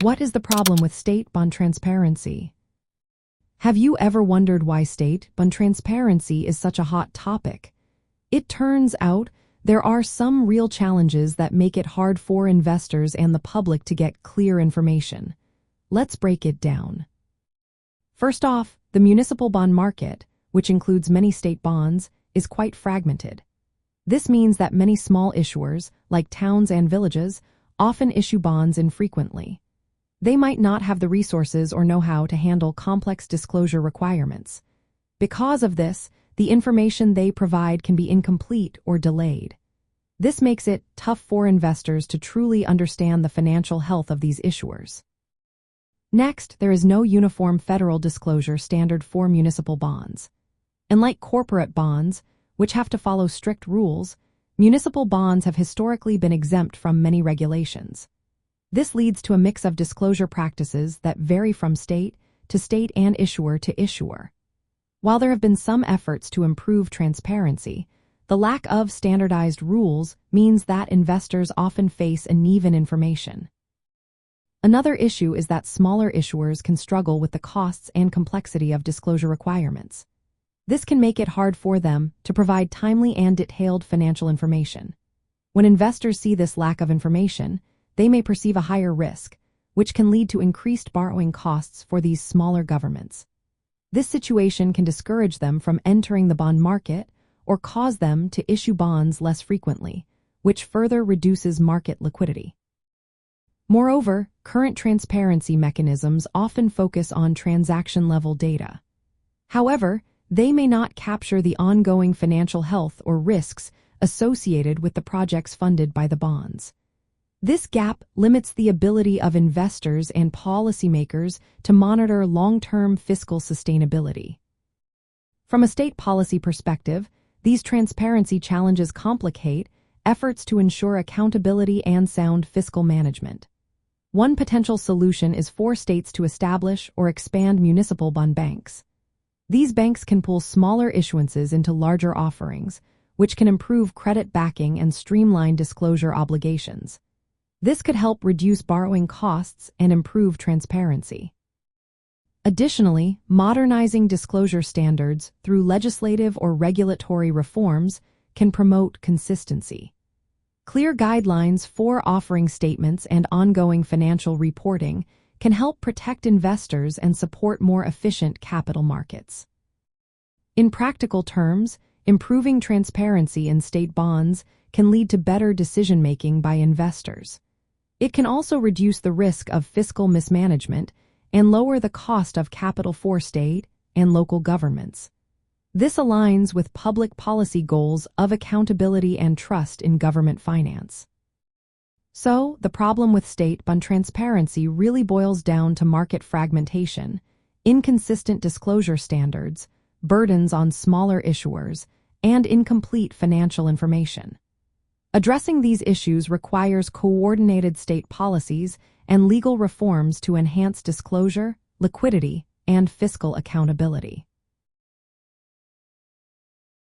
What is the problem with state bond transparency? Have you ever wondered why state bond transparency is such a hot topic? It turns out there are some real challenges that make it hard for investors and the public to get clear information. Let's break it down. First off, the municipal bond market, which includes many state bonds, is quite fragmented. This means that many small issuers, like towns and villages, often issue bonds infrequently. They might not have the resources or know-how to handle complex disclosure requirements. Because of this, the information they provide can be incomplete or delayed. This makes it tough for investors to truly understand the financial health of these issuers. Next, there is no uniform federal disclosure standard for municipal bonds. Unlike corporate bonds, which have to follow strict rules, municipal bonds have historically been exempt from many regulations. This leads to a mix of disclosure practices that vary from state and issuer to issuer. While there have been some efforts to improve transparency, the lack of standardized rules means that investors often face uneven information. Another issue is that smaller issuers can struggle with the costs and complexity of disclosure requirements. This can make it hard for them to provide timely and detailed financial information. When investors see this lack of information, they may perceive a higher risk, which can lead to increased borrowing costs for these smaller governments. This situation can discourage them from entering the bond market or cause them to issue bonds less frequently, which further reduces market liquidity. Moreover, current transparency mechanisms often focus on transaction-level data. However, they may not capture the ongoing financial health or risks associated with the projects funded by the bonds. This gap limits the ability of investors and policymakers to monitor long-term fiscal sustainability. From a state policy perspective, these transparency challenges complicate efforts to ensure accountability and sound fiscal management. One potential solution is for states to establish or expand municipal bond banks. These banks can pool smaller issuances into larger offerings, which can improve credit backing and streamline disclosure obligations. This could help reduce borrowing costs and improve transparency. Additionally, modernizing disclosure standards through legislative or regulatory reforms can promote consistency. Clear guidelines for offering statements and ongoing financial reporting can help protect investors and support more efficient capital markets. In practical terms, improving transparency in state bonds can lead to better decision-making by investors. It can also reduce the risk of fiscal mismanagement and lower the cost of capital for state and local governments. This aligns with public policy goals of accountability and trust in government finance. So, the problem with state bond transparency really boils down to market fragmentation, inconsistent disclosure standards, burdens on smaller issuers, and incomplete financial information. Addressing these issues requires coordinated state policies and legal reforms to enhance disclosure, liquidity, and fiscal accountability.